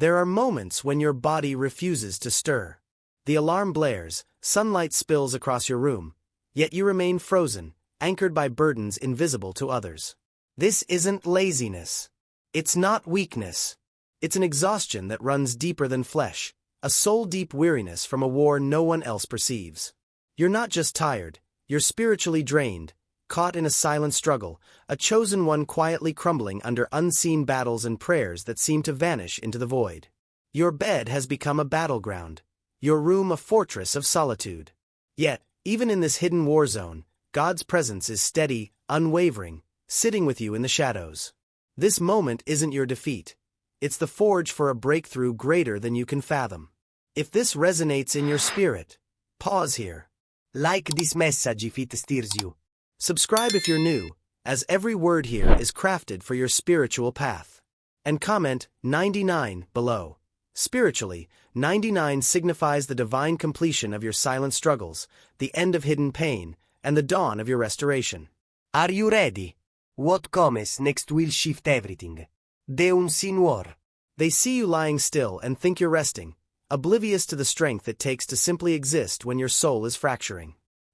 There are moments when your body refuses to stir. The alarm blares, sunlight spills across your room, yet you remain frozen, anchored by burdens invisible to others. This isn't laziness. It's not weakness. It's an exhaustion that runs deeper than flesh, a soul-deep weariness from a war no one else perceives. You're not just tired, you're spiritually drained, caught in a silent struggle, a chosen one quietly crumbling under unseen battles and prayers that seem to vanish into the void. Your bed has become a battleground, your room a fortress of solitude. Yet, even in this hidden war zone, God's presence is steady, unwavering, sitting with you in the shadows. This moment isn't your defeat. It's the forge for a breakthrough greater than you can fathom. If this resonates in your spirit, pause here. Like this message if it stirs you. Subscribe if you're new, as every word here is crafted for your spiritual path. And comment 99 below. Spiritually, 99 signifies the divine completion of your silent struggles, the end of hidden pain, and the dawn of your restoration. Are you ready? What comes next will shift everything. The unseen war. They see you lying still and think you're resting, oblivious to the strength it takes to simply exist when your soul is fracturing.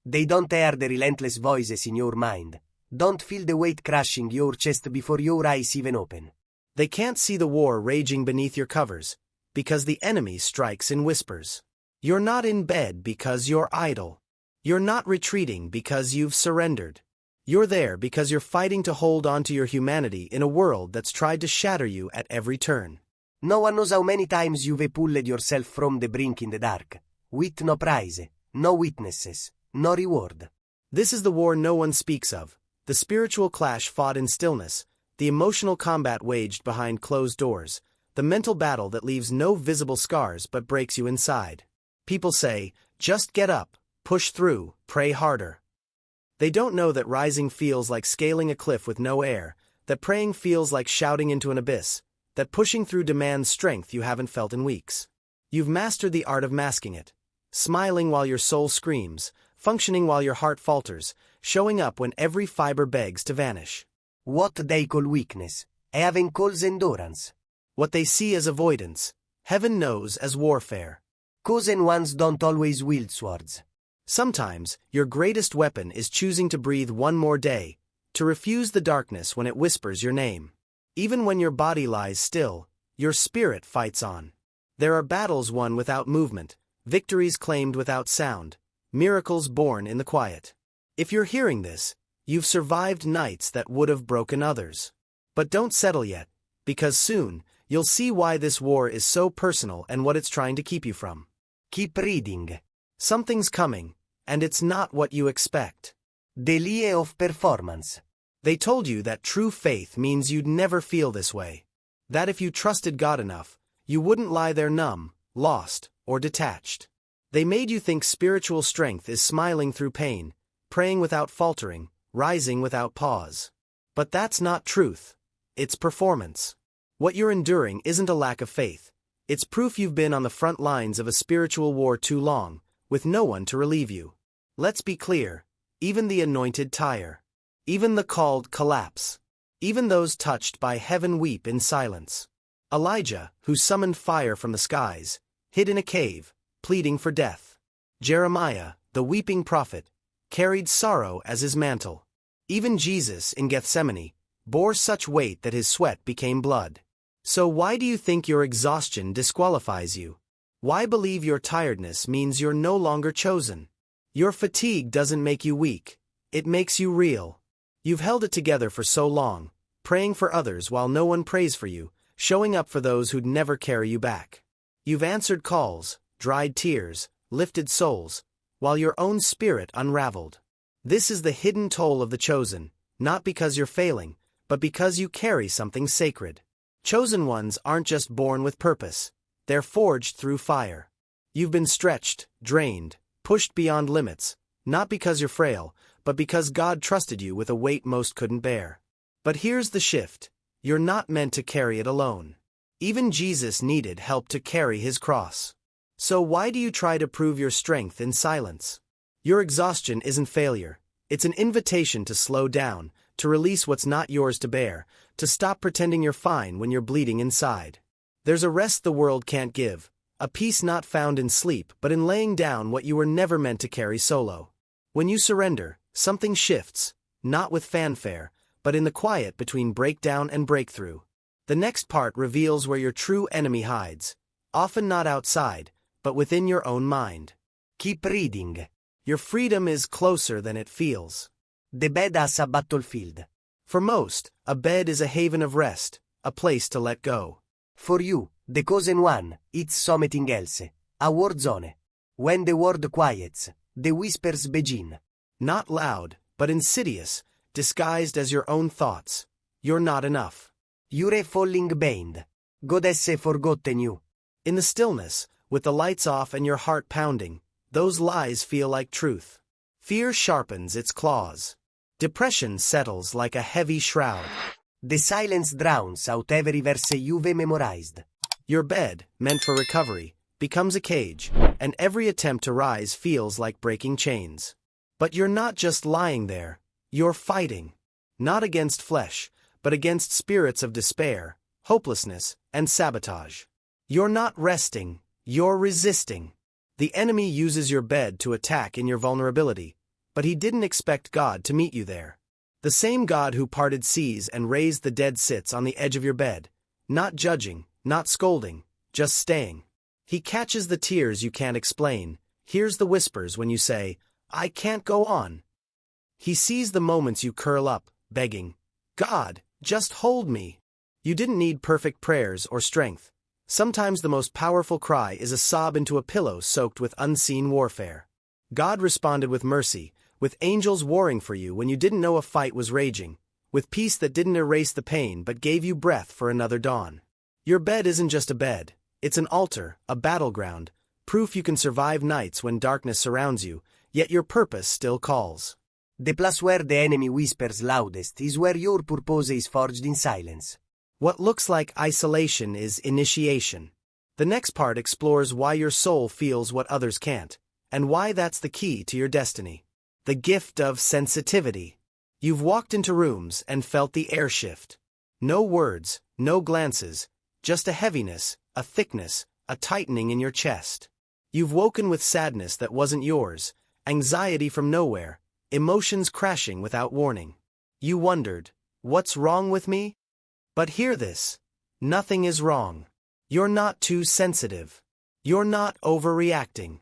They don't hear the relentless voices in your mind. Don't feel the weight crushing your chest before your eyes even open. They can't see the war raging beneath your covers, because the enemy strikes in whispers. You're not in bed because you're idle. You're not retreating because you've surrendered. You're there because you're fighting to hold on to your humanity in a world that's tried to shatter you at every turn. No one knows how many times you've pulled yourself from the brink in the dark, with no prize, no witnesses, no reward. This is the war no one speaks of, the spiritual clash fought in stillness, the emotional combat waged behind closed doors, the mental battle that leaves no visible scars but breaks you inside. People say, just get up, push through, pray harder. They don't know that rising feels like scaling a cliff with no air, that praying feels like shouting into an abyss, that pushing through demands strength you haven't felt in weeks. You've mastered the art of masking it, smiling while your soul screams, functioning while your heart falters, showing up when every fiber begs to vanish. What they call weakness, heaven calls endurance. What they see as avoidance, heaven knows as warfare. Chosen ones don't always wield swords. Sometimes, your greatest weapon is choosing to breathe one more day, to refuse the darkness when it whispers your name. Even when your body lies still, your spirit fights on. There are battles won without movement, victories claimed without sound, miracles born in the quiet. If you're hearing this, you've survived nights that would have broken others. But don't settle yet, because soon, you'll see why this war is so personal and what it's trying to keep you from. Keep reading. Something's coming, and it's not what you expect. The lie of performance. They told you that true faith means you'd never feel this way. That if you trusted God enough, you wouldn't lie there numb, lost, or detached. They made you think spiritual strength is smiling through pain, praying without faltering, rising without pause. But that's not truth. It's performance. What you're enduring isn't a lack of faith. It's proof you've been on the front lines of a spiritual war too long, with no one to relieve you. Let's be clear, even the anointed tire. Even the called collapse. Even those touched by heaven weep in silence. Elijah, who summoned fire from the skies, hid in a cave, pleading for death. Jeremiah, the weeping prophet, carried sorrow as his mantle. Even Jesus in Gethsemane bore such weight that his sweat became blood. So why do you think your exhaustion disqualifies you? Why believe your tiredness means you're no longer chosen? Your fatigue doesn't make you weak, it makes you real. You've held it together for so long, praying for others while no one prays for you, showing up for those who'd never carry you back. You've answered calls, dried tears, lifted souls, while your own spirit unraveled. This is the hidden toll of the chosen, not because you're failing, but because you carry something sacred. Chosen ones aren't just born with purpose, they're forged through fire. You've been stretched, drained, pushed beyond limits, not because you're frail, but because God trusted you with a weight most couldn't bear. But here's the shift, you're not meant to carry it alone. Even Jesus needed help to carry his cross. So why do you try to prove your strength in silence? Your exhaustion isn't failure, it's an invitation to slow down, to release what's not yours to bear, to stop pretending you're fine when you're bleeding inside. There's a rest the world can't give, a peace not found in sleep but in laying down what you were never meant to carry solo. When you surrender, something shifts, not with fanfare, but in the quiet between breakdown and breakthrough. The next part reveals where your true enemy hides, often not outside, but within your own mind. Keep reading. Your freedom is closer than it feels. The bed as a battlefield. For most, a bed is a haven of rest, a place to let go. For you, the chosen one, it's something else. A war zone. When the world quiets, the whispers begin. Not loud, but insidious, disguised as your own thoughts. You're not enough. You're falling behind. God has forgotten you. In the stillness, with the lights off and your heart pounding, those lies feel like truth. Fear sharpens its claws. Depression settles like a heavy shroud. The silence drowns out every verse you've memorized. Your bed, meant for recovery, becomes a cage, and every attempt to rise feels like breaking chains. But you're not just lying there, you're fighting. Not against flesh, but against spirits of despair, hopelessness, and sabotage. You're not resting, you're resisting. The enemy uses your bed to attack in your vulnerability, but he didn't expect God to meet you there. The same God who parted seas and raised the dead sits on the edge of your bed, not judging, not scolding, just staying. He catches the tears you can't explain, hears the whispers when you say, "I can't go on." He sees the moments you curl up, begging, "God, just hold me." You didn't need perfect prayers or strength. Sometimes the most powerful cry is a sob into a pillow soaked with unseen warfare. God responded with mercy, with angels warring for you when you didn't know a fight was raging, with peace that didn't erase the pain but gave you breath for another dawn. Your bed isn't just a bed, it's an altar, a battleground, proof you can survive nights when darkness surrounds you, yet your purpose still calls. The place where the enemy whispers loudest is where your purpose is forged in silence. What looks like isolation is initiation. The next part explores why your soul feels what others can't, and why that's the key to your destiny. The gift of sensitivity. You've walked into rooms and felt the air shift. No words, no glances, just a heaviness, a thickness, a tightening in your chest. You've woken with sadness that wasn't yours, anxiety from nowhere, emotions crashing without warning. You wondered, what's wrong with me? But hear this. Nothing is wrong. You're not too sensitive. You're not overreacting.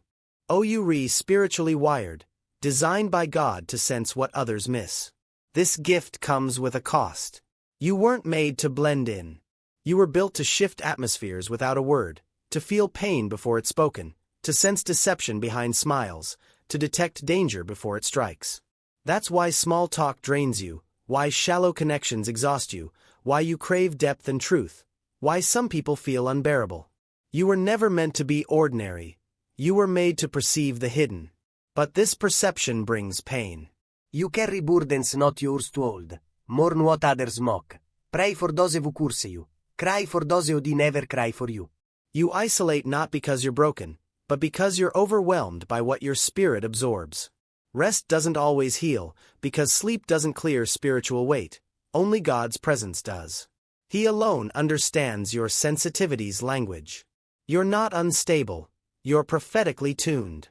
You're spiritually wired, designed by God to sense what others miss. This gift comes with a cost. You weren't made to blend in. You were built to shift atmospheres without a word, to feel pain before it's spoken, to sense deception behind smiles, to detect danger before it strikes. That's why small talk drains you, why shallow connections exhaust you, why you crave depth and truth, why some people feel unbearable. You were never meant to be ordinary. You were made to perceive the hidden. But this perception brings pain. You carry burdens not yours to hold. Mourn what others mock. Pray for those who curse you. Cry for those who did never cry for you. You isolate not because you're broken, but because you're overwhelmed by what your spirit absorbs. Rest doesn't always heal, because sleep doesn't clear spiritual weight. Only God's presence does. He alone understands your sensitivity's language. You're not unstable. You're prophetically tuned.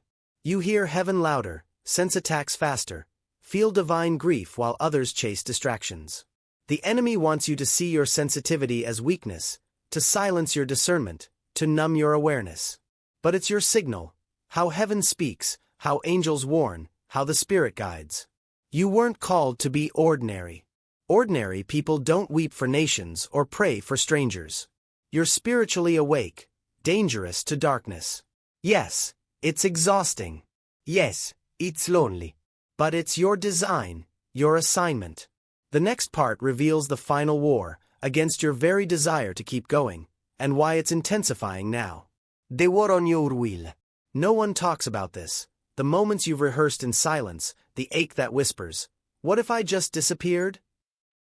You hear heaven louder, sense attacks faster, feel divine grief while others chase distractions. The enemy wants you to see your sensitivity as weakness, to silence your discernment, to numb your awareness. But it's your signal, how heaven speaks, how angels warn, how the Spirit guides. You weren't called to be ordinary. Ordinary people don't weep for nations or pray for strangers. You're spiritually awake, dangerous to darkness. Yes, it's exhausting. Yes, it's lonely. But it's your design, your assignment. The next part reveals the final war, against your very desire to keep going, and why it's intensifying now. The war on your will. No one talks about this. The moments you've rehearsed in silence, the ache that whispers, "What if I just disappeared?"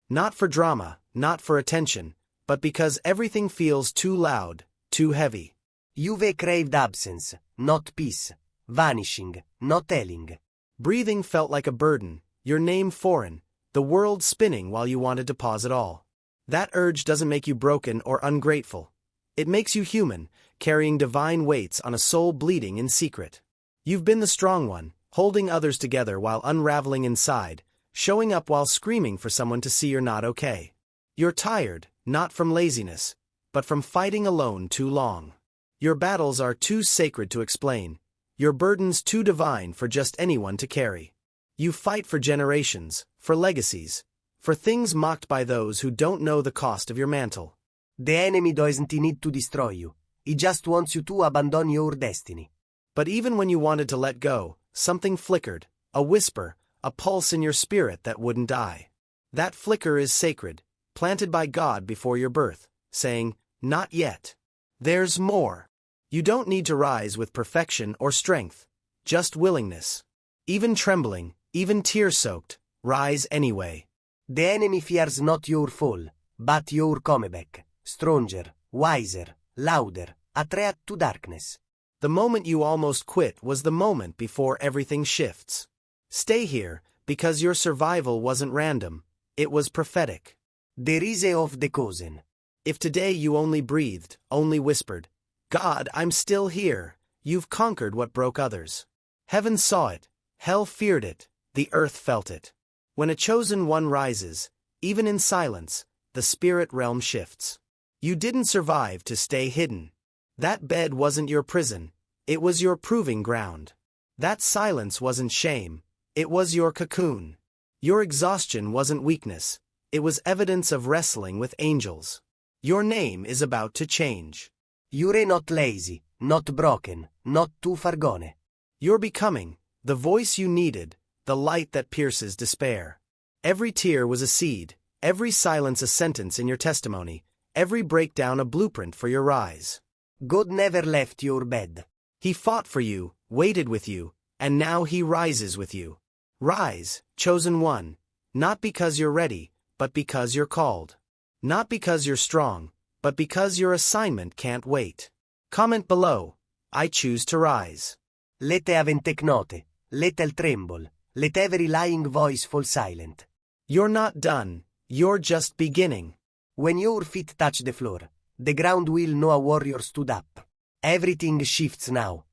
Not for drama, not for attention, but because everything feels too loud, too heavy. You've craved absence, not peace. Vanishing, not telling. Breathing felt like a burden, your name foreign, the world spinning while you wanted to pause it all. That urge doesn't make you broken or ungrateful. It makes you human, carrying divine weights on a soul bleeding in secret. You've been the strong one, holding others together while unraveling inside, showing up while screaming for someone to see you're not okay. You're tired, not from laziness, but from fighting alone too long. Your battles are too sacred to explain, your burdens too divine for just anyone to carry. You fight for generations, for legacies, for things mocked by those who don't know the cost of your mantle. The enemy doesn't need to destroy you. He just wants you to abandon your destiny. But even when you wanted to let go, something flickered, a whisper, a pulse in your spirit that wouldn't die. That flicker is sacred, planted by God before your birth, saying, "Not yet. There's more." You don't need to rise with perfection or strength, just willingness. Even trembling, even tear-soaked, rise anyway. The enemy fears not your fall, but your comeback, stronger, wiser, louder, a threat to darkness. The moment you almost quit was the moment before everything shifts. Stay here, because your survival wasn't random, it was prophetic. The rise of the chosen. If today you only breathed, only whispered, "God, I'm still here," you've conquered what broke others. Heaven saw it, hell feared it, the earth felt it. When a chosen one rises, even in silence, the spirit realm shifts. You didn't survive to stay hidden. That bed wasn't your prison, it was your proving ground. That silence wasn't shame, it was your cocoon. Your exhaustion wasn't weakness, it was evidence of wrestling with angels. Your name is about to change. You're not lazy, not broken, not too far gone. You're becoming the voice you needed, the light that pierces despair. Every tear was a seed, every silence a sentence in your testimony, every breakdown a blueprint for your rise. God never left your bed. He fought for you, waited with you, and now he rises with you. Rise, chosen one, not because you're ready, but because you're called. Not because you're strong, but because your assignment can't wait. Comment below, "I choose to rise." Let avente note, let el tremble, let every lying voice fall silent. You're not done, you're just beginning. When your feet touch the floor, the ground will know a warrior stood up. Everything shifts now.